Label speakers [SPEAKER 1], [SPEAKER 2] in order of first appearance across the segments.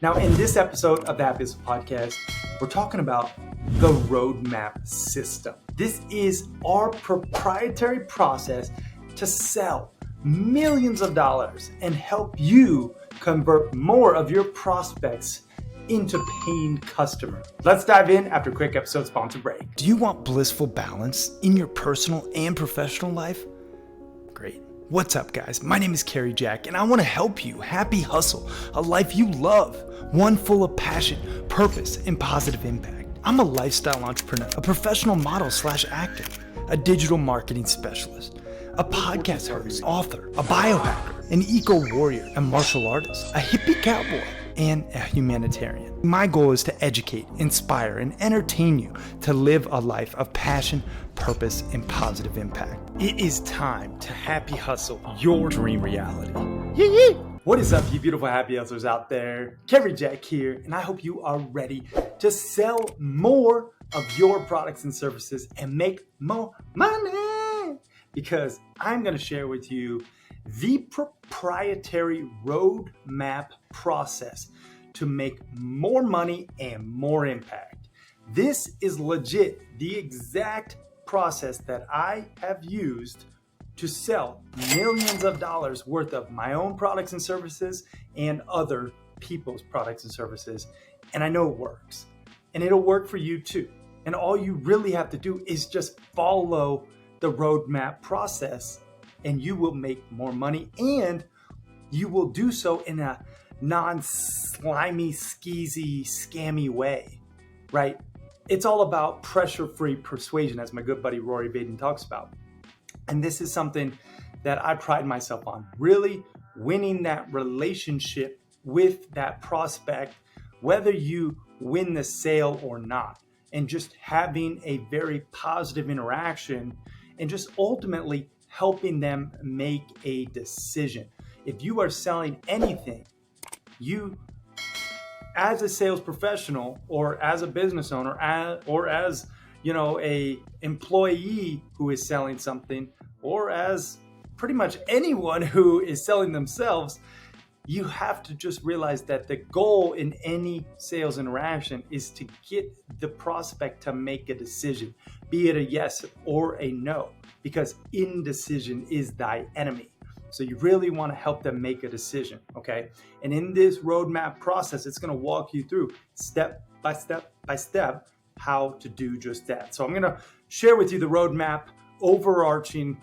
[SPEAKER 1] Now, in this episode of the Happy Hustle Podcast, we're talking about the roadmap system. This is our proprietary process to sell millions of dollars and help you convert more of your prospects into paying customers. Let's dive in after a quick episode sponsor break. Do you want blissful balance in your personal and professional life? Great. What's up, guys? My name is Cary and I want to help you happy hustle a life you love, one full of passion, purpose, and positive impact. I'm a lifestyle entrepreneur, a professional model / actor, a digital marketing specialist, a podcast host, author, a biohacker, an eco warrior, a martial artist, a hippie cowboy, and a humanitarian. My goal is to educate, inspire, and entertain you to live a life of passion, purpose, and positive impact. It is time to happy hustle your dream reality. Yee! What is up, you beautiful happy hustlers out there? Cary here, and I hope you are ready to sell more of your products and services and make more money. Because I'm going to share with you the proprietary roadmap process to make more money and more impact. This is legit the exact process that I have used to sell millions of dollars worth of my own products and services and other people's products and services. And I know it works. And it'll work for you too. And all you really have to do is just follow the roadmap process and you will make more money, and you will do so in a non-slimy, skeezy, scammy way, right? It's all about pressure-free persuasion, as my good buddy R.O.A.D.M.A.P talks about. And this is something that I pride myself on, really winning that relationship with that prospect, whether you win the sale or not, and just having a very positive interaction and just ultimately helping them make a decision. If you are selling anything, you as a sales professional or as a business owner or as a employee who is selling something, or as pretty much anyone who is selling themselves, you have to just realize that the goal in any sales interaction is to get the prospect to make a decision, be it a yes or a no, because indecision is thy enemy. So you really want to help them make a decision, okay? And in this roadmap process, it's going to walk you through step by step how to do just that. So I'm going to share with you the roadmap, overarching,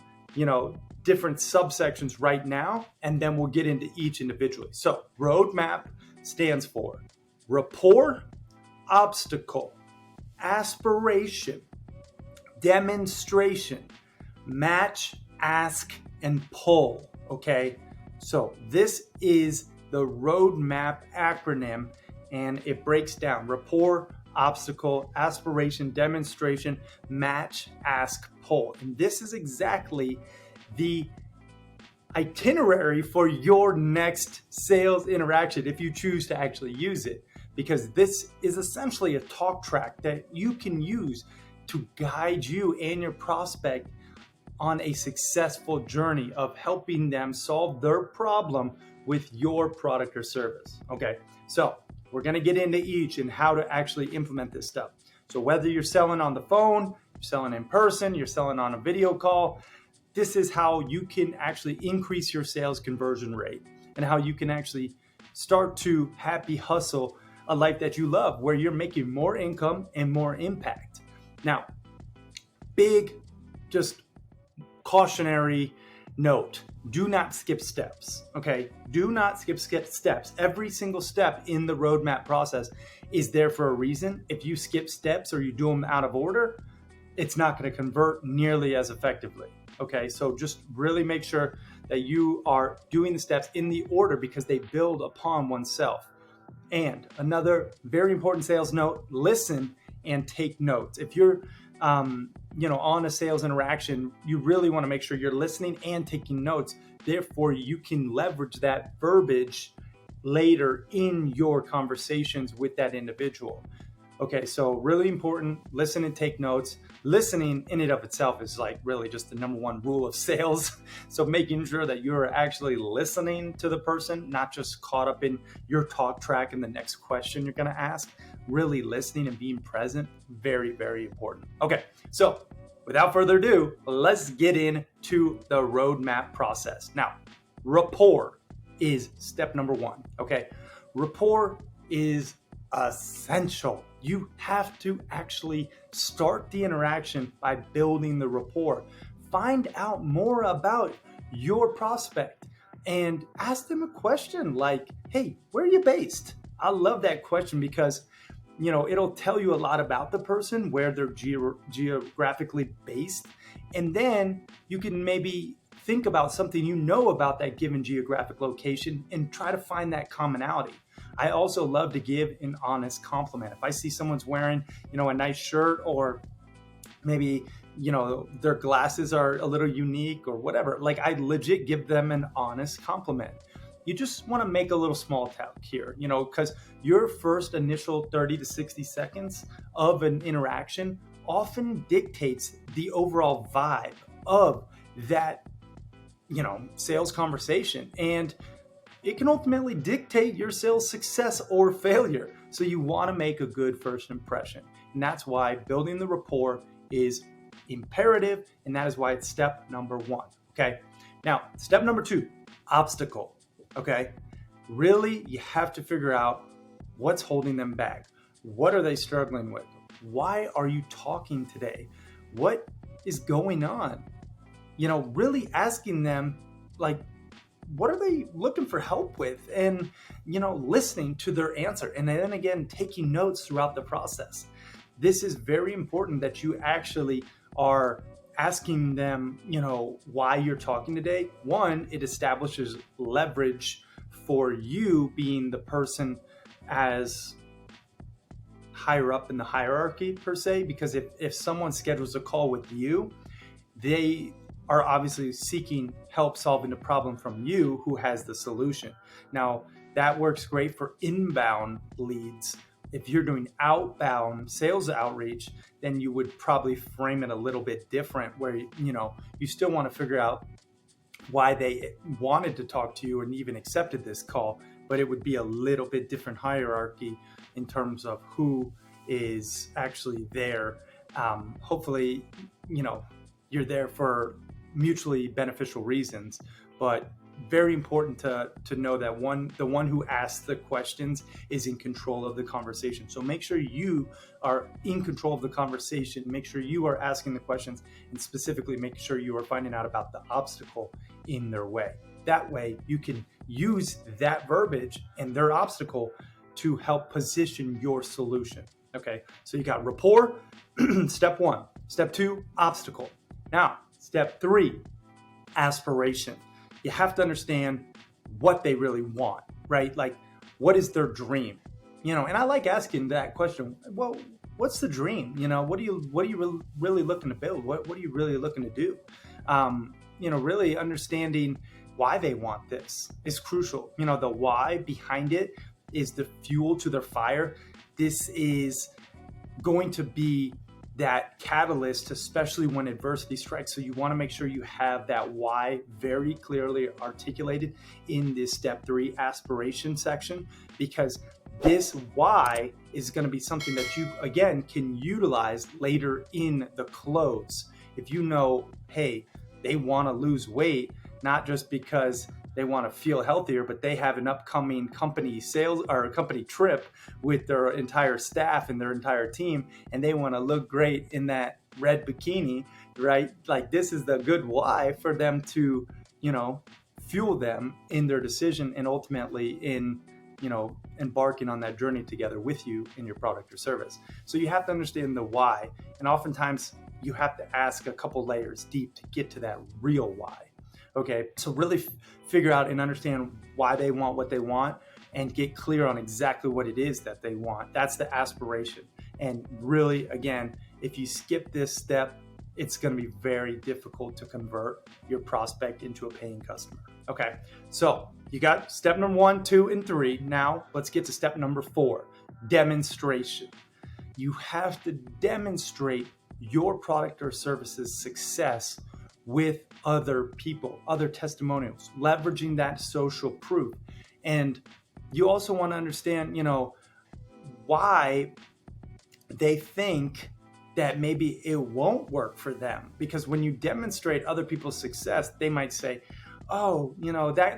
[SPEAKER 1] different subsections right now, and then we'll get into each individually. So roadmap stands for rapport, obstacle, aspiration, demonstration, match, ask, and pull. Okay, so this is the roadmap acronym, and it breaks down rapport, obstacle, aspiration, demonstration, match, ask, pull. And this is exactly the itinerary for your next sales interaction if you choose to actually use it, because this is essentially a talk track that you can use to guide you and your prospect on a successful journey of helping them solve their problem with your product or service. Okay, so we're going to get into each and how to actually implement this stuff. So whether you're selling on the phone, you're selling in person, you're selling on a video call, this is how you can actually increase your sales conversion rate and how you can actually start to happy hustle a life that you love, where you're making more income and more impact. Now, big, just cautionary note, do not skip steps, okay? Do not skip steps. Every single step in the roadmap process is there for a reason. If you skip steps or you do them out of order, it's not going to convert nearly as effectively, okay? So just really make sure that you are doing the steps in the order, because they build upon oneself. And another very important sales note, listen and take notes. If you're on a sales interaction, you really want to make sure you're listening and taking notes. Therefore, you can leverage that verbiage later in your conversations with that individual. Okay, so really important, listen and take notes. Listening in and of itself is like really just the number one rule of sales. So making sure that you're actually listening to the person, not just caught up in your talk track and the next question you're gonna ask, really listening and being present, very, very important. Okay, so without further ado, let's get into the roadmap process. Now, rapport is step number one, okay? Rapport is essential. You have to actually start the interaction by building the rapport. Find out more about your prospect and ask them a question like, hey, where are you based? I love that question because it'll tell you a lot about the person, where they're geographically based. And then you can maybe think about something about that given geographic location and try to find that commonality. I also love to give an honest compliment. If I see someone's wearing, a nice shirt, or maybe, their glasses are a little unique or whatever, like I legit give them an honest compliment. You just want to make a little small talk here, because your first initial 30 to 60 seconds of an interaction often dictates the overall vibe of that, sales conversation. And it can ultimately dictate your sales success or failure. So you want to make a good first impression. And that's why building the rapport is imperative. And that is why it's step number one. Okay. Now, step number two, obstacle. Okay. Really, you have to figure out what's holding them back. What are they struggling with? Why are you talking today? What is going on? Really asking them, like, what are they looking for help with? And, listening to their answer. And then again, taking notes throughout the process. This is very important that you actually are asking them, why you're talking today. One, it establishes leverage for you being the person as higher up in the hierarchy per se, because if someone schedules a call with you, they are obviously seeking help solving the problem from you who has the solution. Now, that works great for inbound leads. If you're doing outbound sales outreach, then you would probably frame it a little bit different, where you still want to figure out why they wanted to talk to you and even accepted this call, but it would be a little bit different hierarchy in terms of who is actually there. Hopefully, you're there for mutually beneficial reasons, but very important to know that the one who asks the questions is in control of the conversation. So make sure you are in control of the conversation. Make sure you are asking the questions, and specifically make sure you are finding out about the obstacle in their way. That way you can use that verbiage and their obstacle to help position your solution. Okay, so you got rapport, step one. Step two, obstacle. Now, step three, aspiration. You have to understand what they really want, right? Like, what is their dream? And I like asking that question. Well, what's the dream? What are you really looking to build? What are you really looking to do? Really understanding why they want this is crucial. The why behind it is the fuel to their fire. This is going to be that catalyst, especially when adversity strikes. So you want to make sure you have that why very clearly articulated in this step three aspiration section, because this why is going to be something that you, again, can utilize later in the close. If hey, they want to lose weight, not just because they want to feel healthier, but they have an upcoming company sales or company trip with their entire staff and their entire team, and they want to look great in that red bikini, right? Like, this is the good why for them to, fuel them in their decision and ultimately in, embarking on that journey together with you in your product or service. So you have to understand the why, and oftentimes you have to ask a couple layers deep to get to that real why. Okay, so really figure out and understand why they want what they want and get clear on exactly what it is that they want. That's the aspiration. And really, again, if you skip this step, it's going to be very difficult to convert your prospect into a paying customer. Okay, so you got step number 1, 2, and 3. Now let's get to step number 4, demonstration. you have to demonstrate your product or service's success with other people, other testimonials, leveraging that social proof. And you also want to understand, why they think that maybe it won't work for them. Because when you demonstrate other people's success, they might say, oh,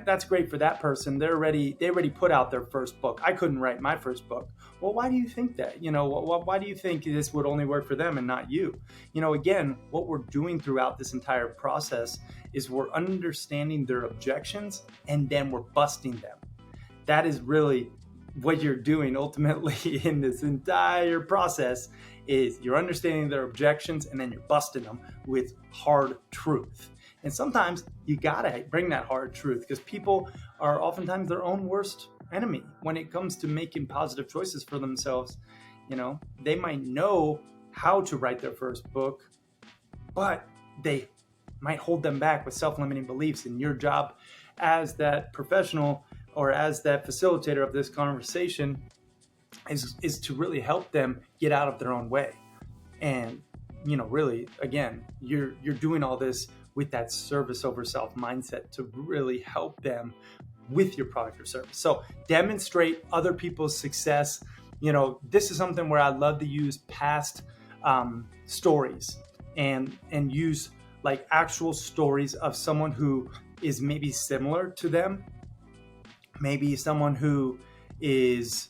[SPEAKER 1] that's great for that person. They already put out their first book. I couldn't write my first book. Well, why do you think that? Why do you think this would only work for them and not you? Again, what we're doing throughout this entire process is we're understanding their objections and then we're busting them. That is really what you're doing ultimately in this entire process, is you're understanding their objections and then you're busting them with hard truth. And sometimes you gotta bring that hard truth, because people are oftentimes their own worst enemy when it comes to making positive choices for themselves. They might know how to write their first book, but they might hold them back with self-limiting beliefs. And your job as that professional or as that facilitator of this conversation is to really help them get out of their own way. And really, again, you're doing all this with that service over self mindset to really help them with your product or service. So demonstrate other people's success. This is something where I love to use past stories and use like actual stories of someone who is maybe similar to them, maybe someone who is,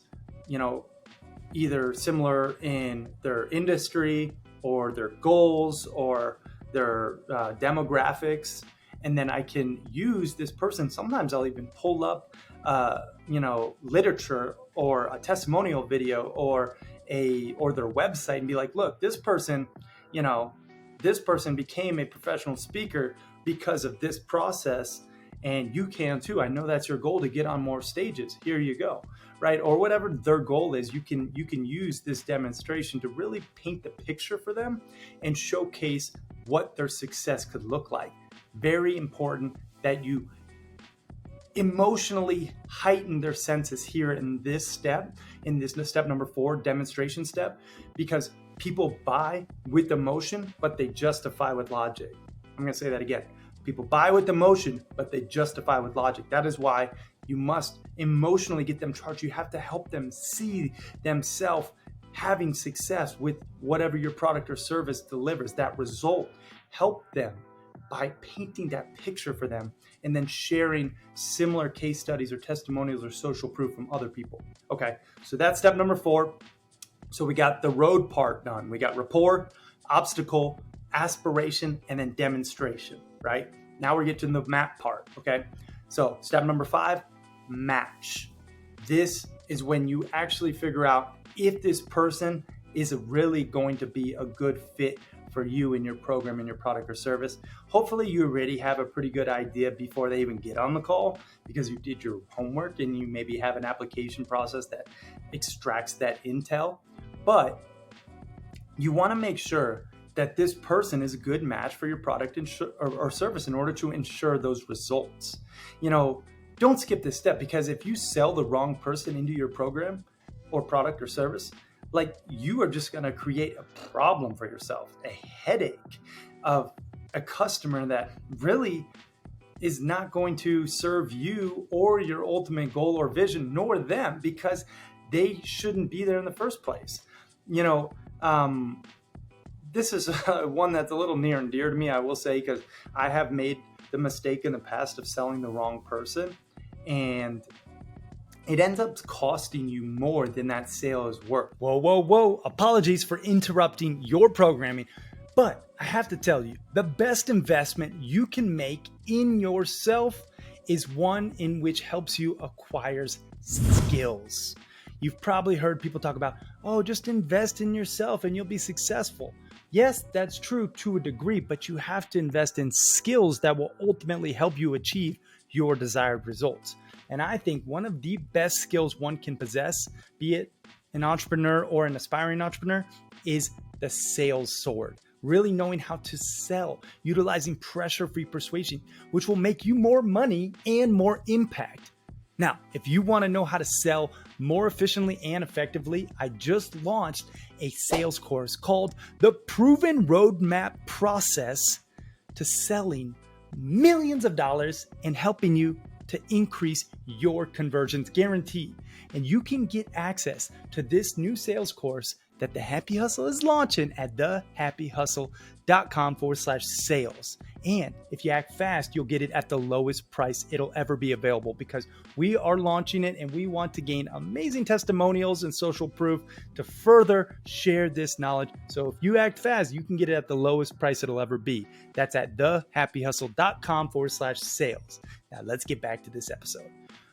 [SPEAKER 1] either similar in their industry or their goals or their demographics. And then I can use this person. Sometimes I'll even pull up, literature or a testimonial video or their website and be like, look, this person became a professional speaker because of this process. And you can too. I know that's your goal, to get on more stages. Here you go, right? Or whatever their goal is, you can use this demonstration to really paint the picture for them and showcase what their success could look like. Very important that you emotionally heighten their senses here in this step number 4, demonstration step, because people buy with emotion, but they justify with logic. I'm going to say that again. People buy with emotion, but they justify with logic. That is why you must emotionally get them charged. You have to help them see themselves having success with whatever your product or service delivers, that result. Help them by painting that picture for them and then sharing similar case studies or testimonials or social proof from other people. Okay, so that's step number 4. So we got the road part done. We got rapport, obstacle, aspiration, and then demonstration, right? Now we're getting to the map part, okay? So step number 5, match. This is when you actually figure out if this person is really going to be a good fit for you in your program, in your product or service. Hopefully you already have a pretty good idea before they even get on the call, because you did your homework and you maybe have an application process that extracts that intel. But you want to make sure that this person is a good match for your product or service in order to ensure those results. Don't skip this step, because if you sell the wrong person into your program or product or service, like, you are just going to create a problem for yourself, a headache of a customer that really is not going to serve you or your ultimate goal or vision, nor them, because they shouldn't be there in the first place. This is one that's a little near and dear to me, I will say, because I have made the mistake in the past of selling the wrong person, and it ends up costing you more than that sale is worth. Whoa. Apologies for interrupting your programming, but I have to tell you, the best investment you can make in yourself is one in which helps you acquire skills. You've probably heard people talk about, just invest in yourself and you'll be successful. Yes, that's true to a degree, but you have to invest in skills that will ultimately help you achieve your desired results. And I think one of the best skills one can possess, be it an entrepreneur or an aspiring entrepreneur, is the sales sword. Really knowing how to sell, utilizing pressure-free persuasion, which will make you more money and more impact. Now, if you want to know how to sell more efficiently and effectively, I just launched a sales course called The Proven Roadmap Process to Selling Millions of Dollars and helping you to increase your conversions guaranteed. And you can get access to this new sales course that The Happy Hustle is launching at thehappyhustle.com/sales. And if you act fast, you'll get it at the lowest price it'll ever be available, because we are launching it and we want to gain amazing testimonials and social proof to further share this knowledge. So if you act fast, you can get it at the lowest price it'll ever be. That's at thehappyhustle.com/sales. Now let's get back to this episode.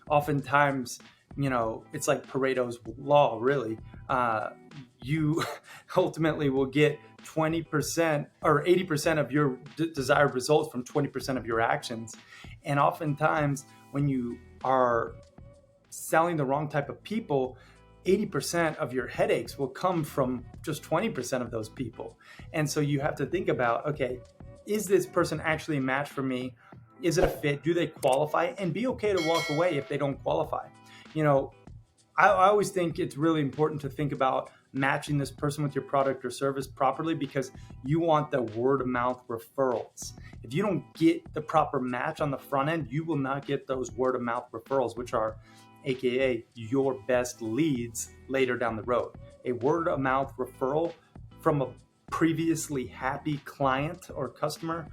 [SPEAKER 1] Oftentimes, it's like Pareto's law, really. You ultimately will get 20% or 80% of your desired results from 20% of your actions. And oftentimes when you are selling the wrong type of people, 80% of your headaches will come from just 20% of those people. And so you have to think about, okay, is this person actually a match for me? Is it a fit? Do they qualify? And be okay to walk away if they don't qualify. I always think it's really important to think about matching this person with your product or service properly, because you want the word of mouth referrals. If you don't get the proper match on the front end, you will not get those word of mouth referrals, which are AKA your best leads later down the road. A word of mouth referral from a previously happy client or customer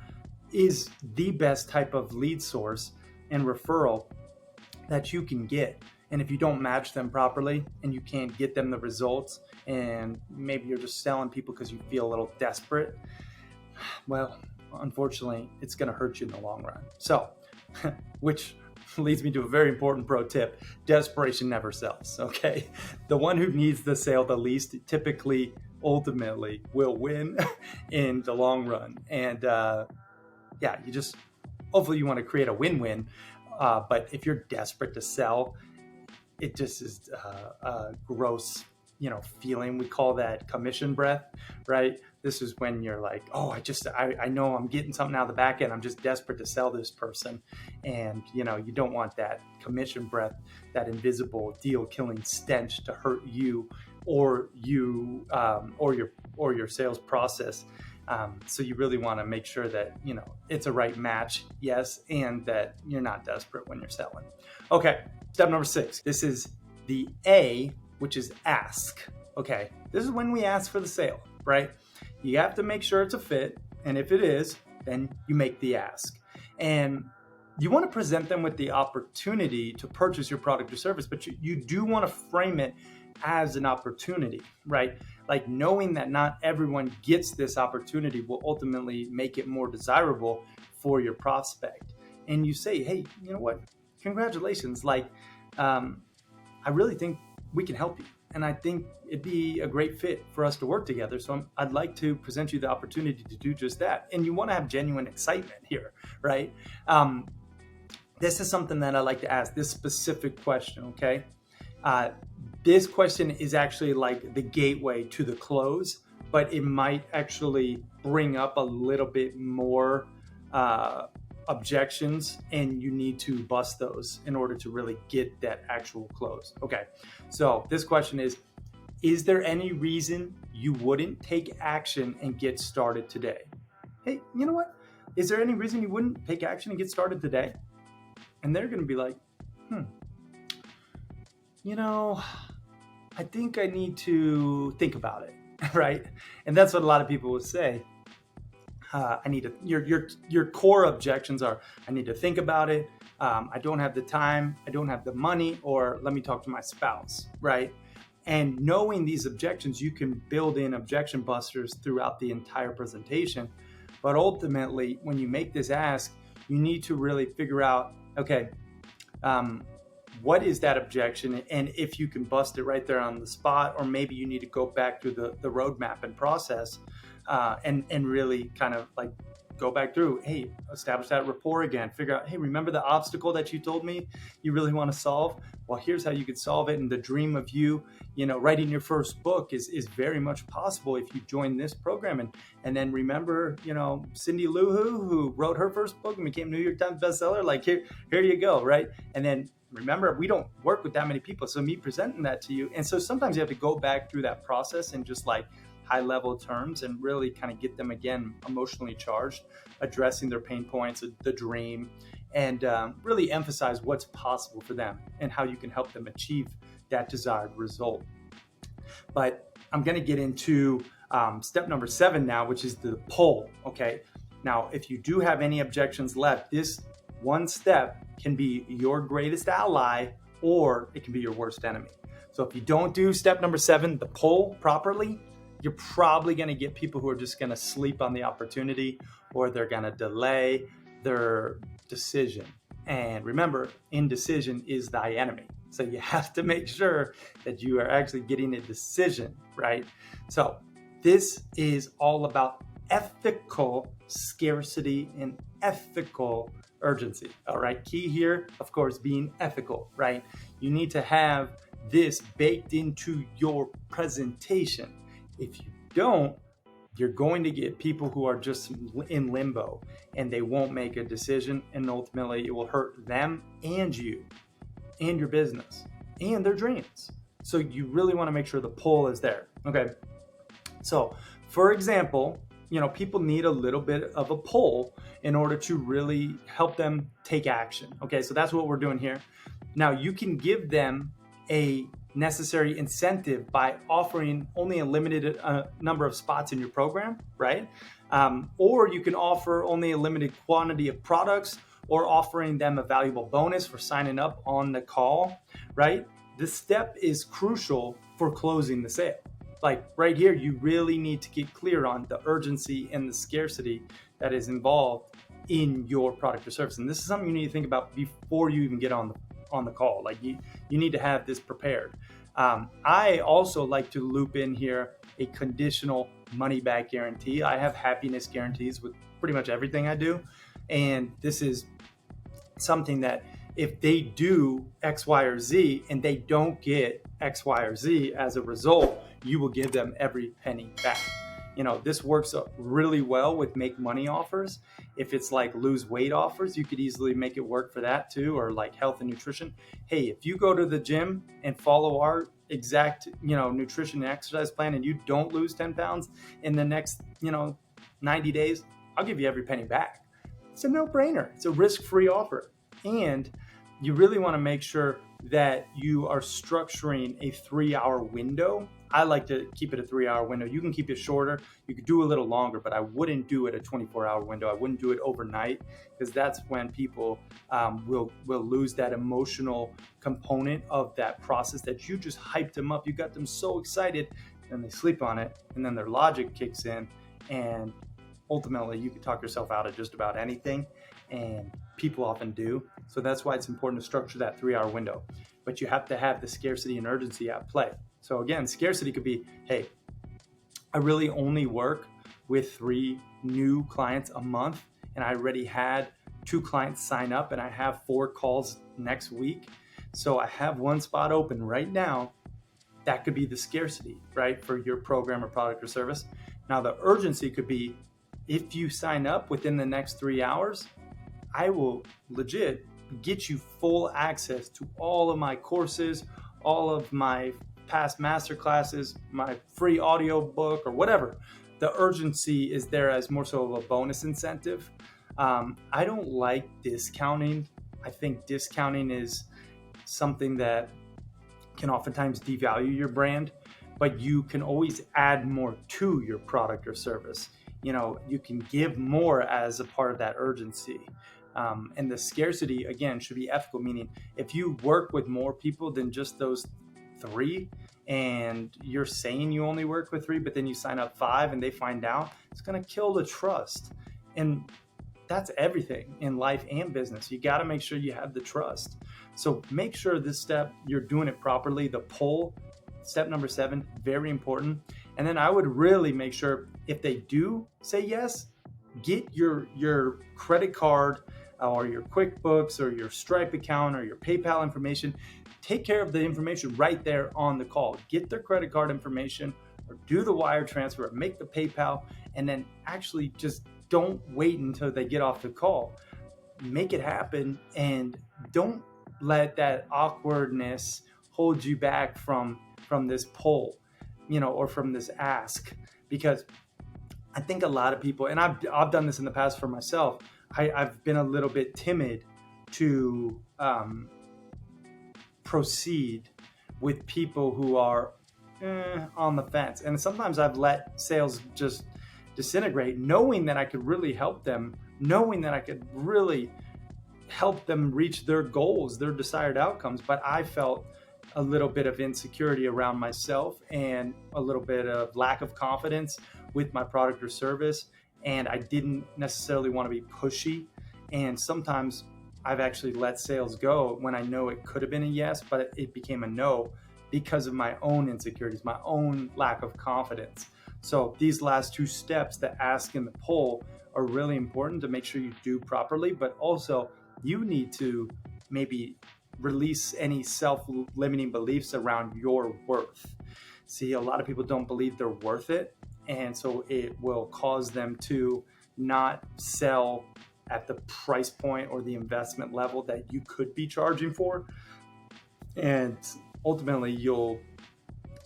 [SPEAKER 1] is the best type of lead source and referral that you can get. And if you don't match them properly and you can't get them the results, and maybe you're just selling people because you feel a little desperate, well, unfortunately, it's going to hurt you in the long run. So, which leads me to a very important pro tip: desperation never sells, okay? The one who needs the sale the least typically, ultimately, will win in the long run. And hopefully you want to create a win-win. But if you're desperate to sell, it just is a gross, feeling. We call that commission breath, right? This is when you're like, oh, I know I'm getting something out of the back end. I'm just desperate to sell this person. And, you don't want that commission breath, that invisible deal killing stench to hurt you or your sales process. So you really want to make sure that, it's a right match, yes, and that you're not desperate when you're selling. Okay, step number 6. This is the A, which is ask. Okay, this is when we ask for the sale, right? You have to make sure it's a fit, and if it is, then you make the ask. And you want to present them with the opportunity to purchase your product or service, but you do want to frame it as an opportunity, right? Like knowing that not everyone gets this opportunity will ultimately make it more desirable for your prospect. And you say, hey, you know what? Congratulations. I really think we can help you. And I think it'd be a great fit for us to work together. So I'd like to present you the opportunity to do just that. And you want to have genuine excitement here, right? This is something that I like to ask, this specific question, okay? This question is actually like the gateway to the close, but it might actually bring up a little bit more objections, and you need to bust those in order to really get that actual close. Okay, so this question is there any reason you wouldn't take action and get started today? Hey, you know what? Is there any reason you wouldn't take action and get started today? And they're going to be like, I think I need to think about it, right? And that's what a lot of people will say. Your core objections are, I need to think about it. I don't have the time. I don't have the money, or let me talk to my spouse, right? And knowing these objections, you can build in objection busters throughout the entire presentation. But ultimately, when you make this ask, you need to really figure out, okay, what is that objection? And if you can bust it right there on the spot, or maybe you need to go back through the roadmap and process and really kind of like go back through, hey, establish that rapport again, figure out, hey, remember the obstacle that you told me you really want to solve? Well, here's how you could solve it. And the dream of you, writing your first book is very much possible if you join this program. And then remember, Cindy Lou who wrote her first book and became New York Times bestseller, like here you go, right? And then remember, we don't work with that many people. So me presenting that to you. And so sometimes you have to go back through that process and just like high level terms and really kind of get them again emotionally charged, addressing their pain points, the dream, and really emphasize what's possible for them and how you can help them achieve that desired result. But I'm going to get into step number 7 now, which is the poll. Okay. Now, if you do have any objections left, this one step can be your greatest ally or it can be your worst enemy. So if you don't do step number 7, the poll, properly, you're probably going to get people who are just going to sleep on the opportunity or they're going to delay their decision. And remember, indecision is thy enemy. So you have to make sure that you are actually getting a decision, right? So this is all about ethical scarcity and ethical urgency. All right. Key here, of course, being ethical, right? You need to have this baked into your presentation. If you don't, you're going to get people who are just in limbo and they won't make a decision. And ultimately, it will hurt them and you and your business and their dreams. So you really want to make sure the pull is there. Okay. So for example, people need a little bit of a pull in order to really help them take action. Okay. So that's what we're doing here. Now you can give them a necessary incentive by offering only a limited number of spots in your program, right? Or you can offer only a limited quantity of products or offering them a valuable bonus for signing up on the call, right? This step is crucial for closing the sale. Like right here, you really need to get clear on the urgency and the scarcity that is involved in your product or service. And this is something you need to think about before you even get on the call. Like you need to have this prepared. I also like to loop in here a conditional money back guarantee. I have happiness guarantees with pretty much everything I do. And this is something that if they do X, Y, or Z and they don't get X, Y, or Z as a result, you will give them every penny back. This works really well with make money offers. If it's like lose weight offers, you could easily make it work for that too, or like health and nutrition. Hey, if you go to the gym and follow our exact, nutrition and exercise plan and you don't lose 10 pounds in the next, 90 days, I'll give you every penny back. It's a no-brainer. It's a risk-free offer. And you really want to make sure that you are structuring a 3-hour window. I like to keep it a 3-hour window. You can keep it shorter. You could do a little longer, but I wouldn't do it a 24-hour window. I wouldn't do it overnight because that's when people will lose that emotional component of that process that you just hyped them up. You got them so excited and they sleep on it, and then their logic kicks in, and ultimately you can talk yourself out of just about anything, and people often do. So that's why it's important to structure that 3-hour window. But you have to have the scarcity and urgency at play. So again, scarcity could be, hey, I really only work with 3 new clients a month, and I already had 2 clients sign up, and I have 4 calls next week. So I have 1 spot open right now. That could be the scarcity, right, for your program or product or service. Now the urgency could be, if you sign up within the next 3 hours, I will legit get you full access to all of my courses, all of my past master classes, my free audio book, or whatever. The urgency is there as more so of a bonus incentive. I don't like discounting. I think discounting is something that can oftentimes devalue your brand, but you can always add more to your product or service. You can give more as a part of that urgency. And the scarcity, again, should be ethical, meaning if you work with more people than just those 3 and you're saying you only work with 3, but then you sign up 5 and they find out, it's going to kill the trust. And that's everything in life and business. You got to make sure you have the trust. So make sure this step, you're doing it properly. The poll, step number 7, very important. And then I would really make sure if they do say yes, get your credit card or your QuickBooks or your Stripe account or your PayPal information. Take care of the information right there on the call. Get their credit card information or do the wire transfer or make the PayPal, and then actually just don't wait until they get off the call. Make it happen, and don't let that awkwardness hold you back from this pull, or from this ask. Because I think a lot of people, and I've done this in the past for myself, I've been a little bit timid to proceed with people who are on the fence. And sometimes I've let sales just disintegrate, knowing that I could really help them, knowing that I could really help them reach their goals, their desired outcomes. But I felt a little bit of insecurity around myself and a little bit of lack of confidence with my product or service. And I didn't necessarily want to be pushy. And sometimes I've actually let sales go when I know it could have been a yes, but it became a no because of my own insecurities, my own lack of confidence. So these last two steps, the ask and the pull, are really important to make sure you do properly, but also you need to maybe release any self-limiting beliefs around your worth. See, a lot of people don't believe they're worth it, and so it will cause them to not sell at the price point or the investment level that you could be charging for. And ultimately, you'll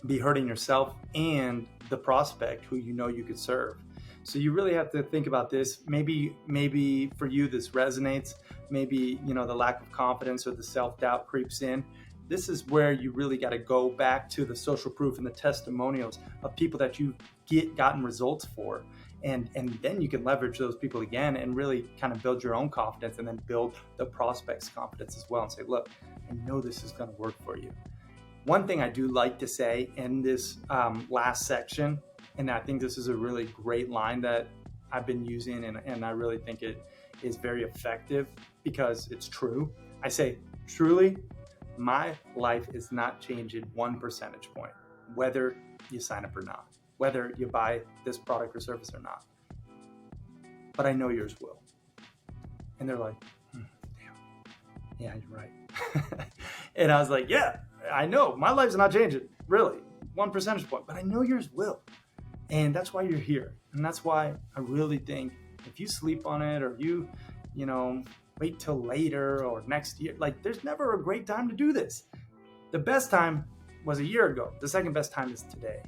[SPEAKER 1] be hurting yourself and the prospect who you could serve. So you really have to think about this. Maybe for you this resonates. Maybe the lack of confidence or the self-doubt creeps in. This is where you really got to go back to the social proof and the testimonials of people that you've gotten results for. And then you can leverage those people again and really kind of build your own confidence, and then build the prospect's confidence as well, and say, look, I know this is going to work for you. One thing I do like to say in this last section, and I think this is a really great line that I've been using, and I really think it is very effective because it's true. I say, truly, my life is not changing 1 percentage point, whether you sign up or not, whether you buy this product or service or not. But I know yours will. And they're like, damn, yeah, you're right. And I was like, yeah, I know my life's not changing, really, 1 percentage point, but I know yours will. And that's why you're here. And that's why I really think if you sleep on it, or you wait till later or next year, like, there's never a great time to do this. The best time was a year ago. The second best time is today,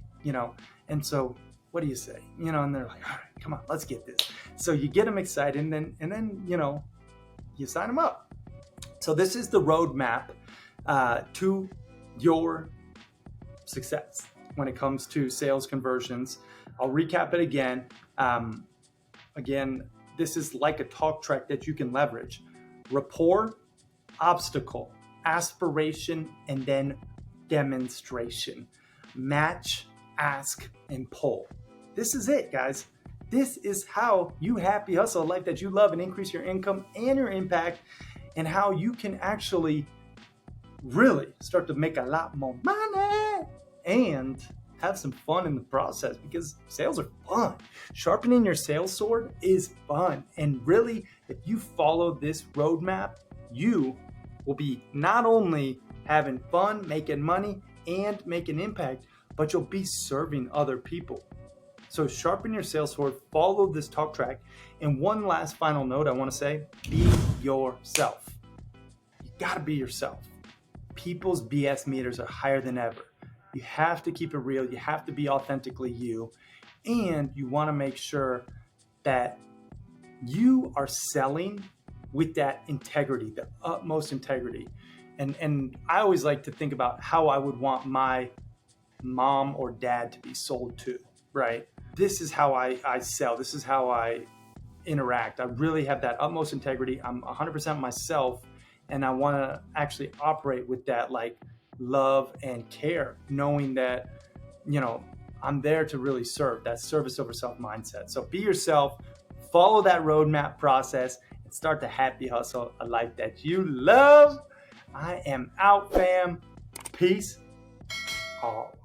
[SPEAKER 1] And so what do you say? And they're like, all right, come on, let's get this. So you get them excited, and then you sign them up. So this is the roadmap to your success when it comes to sales conversions. I'll recap it again. This is like a talk track that you can leverage. Rapport, obstacle, aspiration, and then demonstration. Match, ask, and pull. This is it, guys. This is how you happy hustle a life that you love and increase your income and your impact, and how you can actually really start to make a lot more money and have some fun in the process, because sales are fun. Sharpening your sales sword is fun. And really, if you follow this roadmap, you will be not only having fun, making money, and making impact, but you'll be serving other people. So sharpen your sales sword, follow this talk track. And one last final note I want to say, be yourself. You got to be yourself. People's BS meters are higher than ever. You have to keep it real. You have to be authentically you. And you want to make sure that you are selling with that integrity, the utmost integrity. And I always like to think about how I would want my mom or dad to be sold to, right? This is how I sell. This is how I interact. I really have that utmost integrity. I'm 100% myself. And I want to actually operate with that love and care, knowing that, I'm there to really serve, that service over self mindset. So be yourself, follow that roadmap process, and start to happy hustle a life that you love. I am out, fam. Peace. All.